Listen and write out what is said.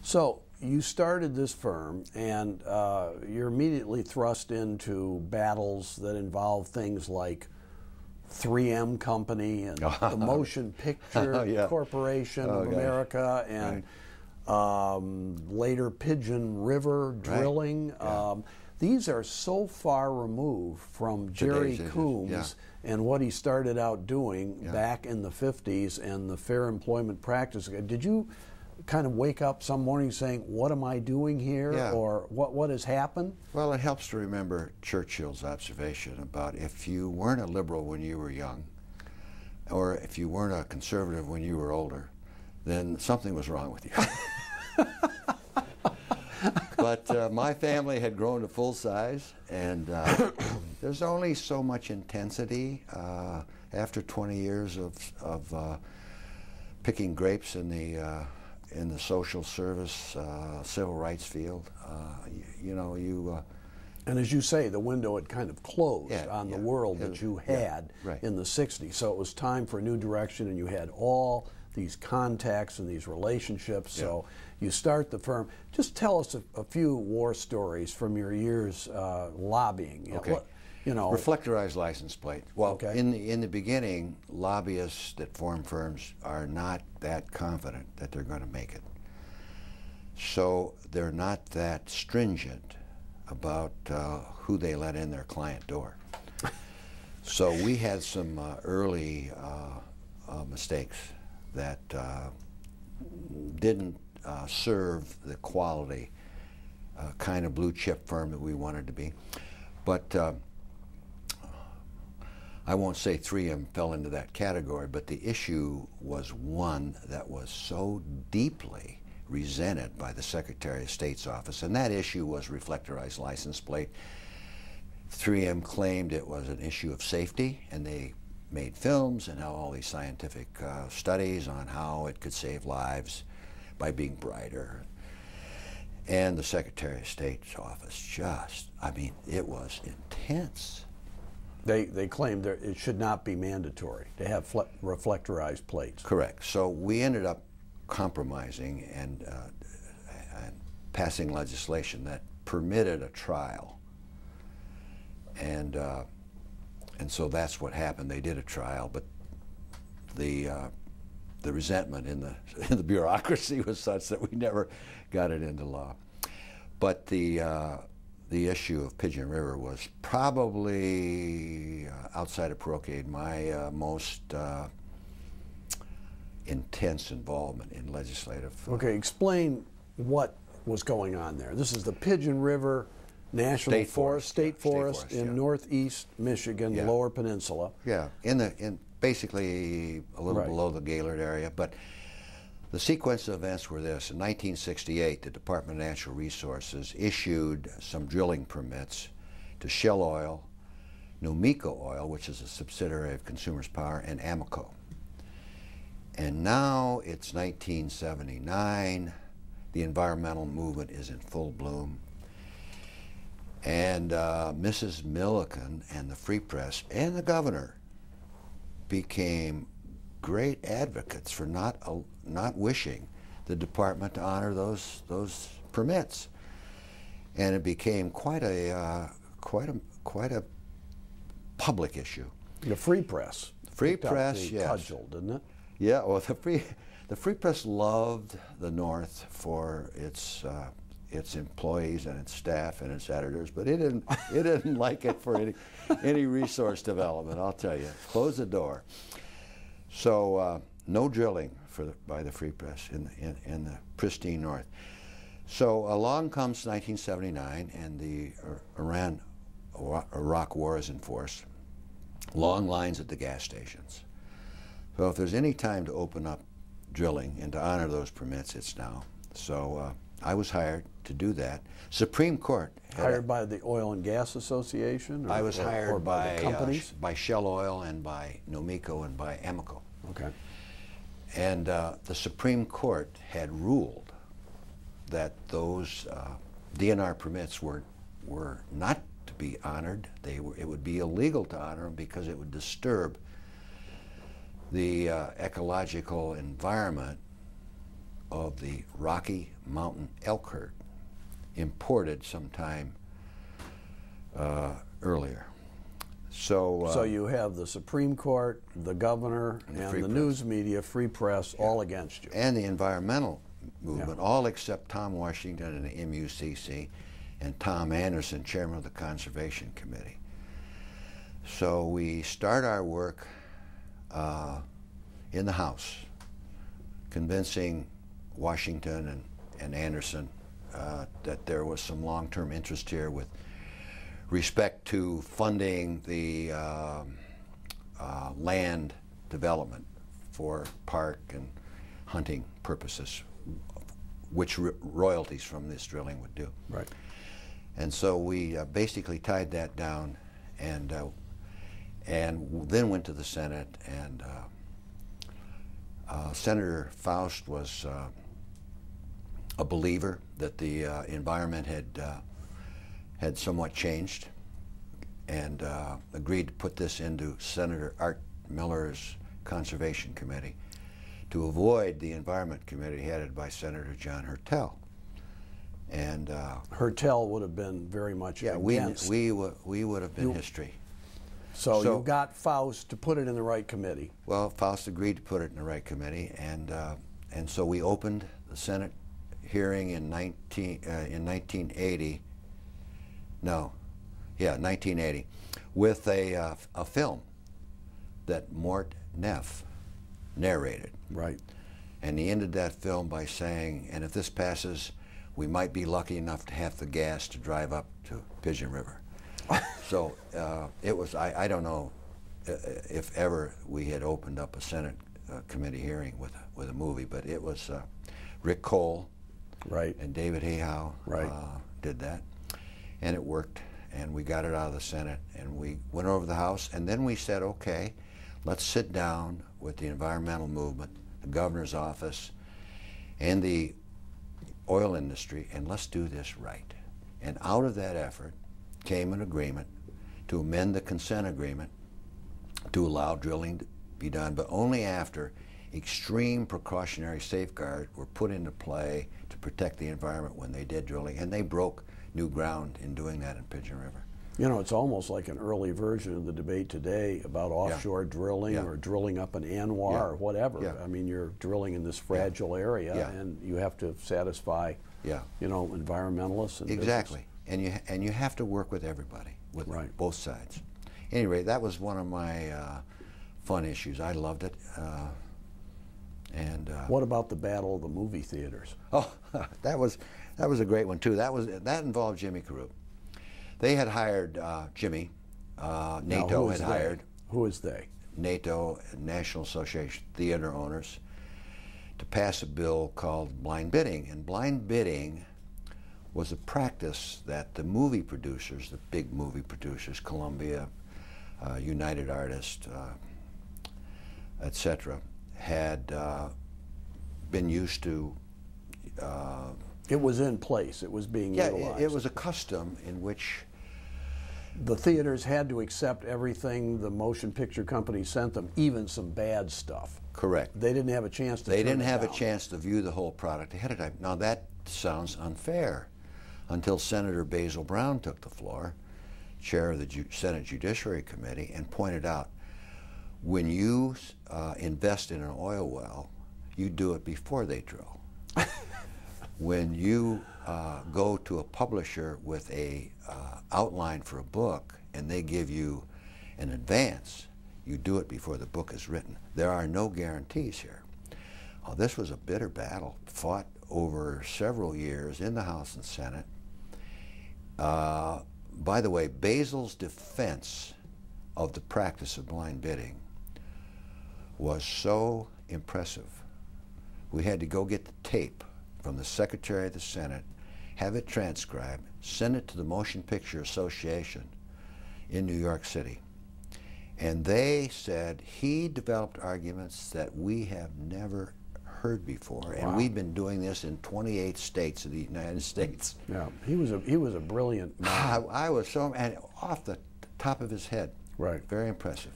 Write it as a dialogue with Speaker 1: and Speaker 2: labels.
Speaker 1: So you started this firm, and you're immediately thrust into battles that involve things like 3M Company and the Motion Picture Corporation of America, and later Pigeon River drilling. These are so far removed from Jerry Coomes and what he started out doing back in the 50s and the Fair Employment Practice. Did you kind of wake up some morning saying, what am I doing here, or what has happened?
Speaker 2: Well, it helps to remember Churchill's observation about if you weren't a liberal when you were young, or if you weren't a conservative when you were older, then something was wrong with you. But my family had grown to full size, and there's only so much intensity after 20 years of picking grapes in the social service, civil rights field.
Speaker 1: And as you say, the window had kind of closed on the world that you had in the 60s. So it was time for a new direction, and you had all these contacts and these relationships. So you start the firm. Just tell us a few war stories from your years lobbying.
Speaker 2: Reflectorized license plate. Well, in the beginning, lobbyists that form firms are not that confident that they're going to make it. So they're not that stringent about who they let in their client door. So we had some early mistakes that didn't serve the quality kind of blue chip firm that we wanted to be. But I won't say 3M fell into that category, but the issue was one that was so deeply resented by the Secretary of State's office, and that issue was reflectorized license plate. 3M claimed it was an issue of safety, and they made films and all these scientific studies on how it could save lives by being brighter. And the Secretary of State's office just, I mean, it was intense.
Speaker 1: They claimed that it should not be mandatory to have reflectorized plates.
Speaker 2: Correct. So we ended up compromising and passing legislation that permitted a trial. And so that's what happened. They did a trial, but the resentment in the bureaucracy was such that we never got it into law. But the issue of Pigeon River was probably, outside of Part8, my most intense involvement in legislative.
Speaker 1: Okay, explain what was going on there. This is the Pigeon River National State Forest in northeast Michigan, the Lower Peninsula.
Speaker 2: Yeah, in basically a little below the Gaylord area. But the sequence of events were this. In 1968, the Department of Natural Resources issued some drilling permits to Shell Oil, Nomico Oil, which is a subsidiary of Consumers Power, and Amoco. And now it's 1979. The environmental movement is in full bloom. And Mrs. Milliken and the Free Press and the governor became great advocates for not wishing the department to honor those permits, and it became quite a public issue.
Speaker 1: The Free Press.
Speaker 2: Free Press, yes.
Speaker 1: Cudgel, didn't it?
Speaker 2: Yeah. Well, the Free Press loved the North for its employees and its staff and its editors, but it didn't like it for any resource development. I'll tell you, close the door. So no drilling by the Free Press in the pristine North. So along comes 1979, and the Iran-Iraq War is in force. Long lines at the gas stations. So if there's any time to open up drilling and to honor those permits, it's now. So I was hired to do that. Supreme Court.
Speaker 1: Hired by the Oil and Gas Association?
Speaker 2: I was hired
Speaker 1: by companies?
Speaker 2: By Shell Oil and by Nomico and by Amoco.
Speaker 1: Okay.
Speaker 2: And the Supreme Court had ruled that those DNR permits were not to be honored. It would be illegal to honor them because it would disturb the ecological environment of the Rocky Mountain elk herd, imported sometime earlier.
Speaker 1: So you have the Supreme Court, the governor, and the news media, free press, all against you.
Speaker 2: And the environmental movement, all except Tom Washington and the MUCC, and Tom Anderson, chairman of the Conservation Committee. So we start our work in the House, convincing Washington and Anderson that there was some long-term interest here with respect to funding the land development for park and hunting purposes, which royalties from this drilling would do.
Speaker 1: Right.
Speaker 2: And so we basically tied that down, and then went to the Senate, and Senator Faust was a believer that the environment had somewhat changed, and agreed to put this into Senator Art Miller's Conservation Committee to avoid the Environment Committee headed by Senator John Hertel. And
Speaker 1: Hertel would have been very much against.
Speaker 2: we would have been history.
Speaker 1: So you got Faust to put it in the right committee.
Speaker 2: Well, Faust agreed to put it in the right committee, and so we opened the Senate hearing in 1980. No, yeah, 1980, with a film that Mort Neff narrated.
Speaker 1: Right.
Speaker 2: And he ended that film by saying, "And if this passes, we might be lucky enough to have the gas to drive up to Pigeon River." So it was, I don't know if ever we had opened up a Senate committee hearing with a movie, but it was Rick Cole,
Speaker 1: right,
Speaker 2: and David Hayhow,
Speaker 1: right,
Speaker 2: did that, and it worked, and we got it out of the Senate, and we went over to the House, and then we said, okay, let's sit down with the environmental movement, the governor's office, and the oil industry, and let's do this right. And out of that effort came an agreement to amend the consent agreement to allow drilling to be done, but only after extreme precautionary safeguards were put into play to protect the environment when they did drilling, and they broke new ground in doing that in Pigeon River.
Speaker 1: You know, it's almost like an early version of the debate today about offshore drilling or drilling up an ANWR or whatever. I mean, you're drilling in this fragile area, and you have to satisfy, you know, environmentalists and
Speaker 2: exactly. And you have to work with everybody, with both sides. Anyway, that was one of my fun issues. I loved it.
Speaker 1: What about the Battle of the Movie Theaters?
Speaker 2: Oh, that was a great one too. That involved Jimmy Carruth. They had hired Jimmy. NATO had hired.
Speaker 1: Who is they?
Speaker 2: NATO, National Association of Theater Owners, to pass a bill called blind bidding. And blind bidding was a practice that the movie producers, the big movie producers, Columbia, United Artists, etc., had been used to.
Speaker 1: It was in place. It was being utilized.
Speaker 2: It was a custom in which
Speaker 1: the theaters had to accept everything the motion picture company sent them, even some bad stuff.
Speaker 2: Correct.
Speaker 1: They didn't have a chance to.
Speaker 2: They didn't have a chance to view the whole product ahead of time. Now that sounds unfair, until Senator Basil Brown took the floor, chair of the Senate Judiciary Committee, and pointed out, when you invest in an oil well, you do it before they drill. When you go to a publisher with a outline for a book and they give you an advance, you do it before the book is written. There are no guarantees here. This was a bitter battle fought over several years in the House and Senate. By the way, Basil's defense of the practice of blind bidding was so impressive. We had to go get the tape from the Secretary of the Senate, have it transcribed, send it to the Motion Picture Association in New York City. And they said he developed arguments that we have never heard before, and we've been doing this in 28 states of the United States.
Speaker 1: Yeah, he was a brilliant man.
Speaker 2: I was so, and off the top of his head.
Speaker 1: Right.
Speaker 2: Very impressive.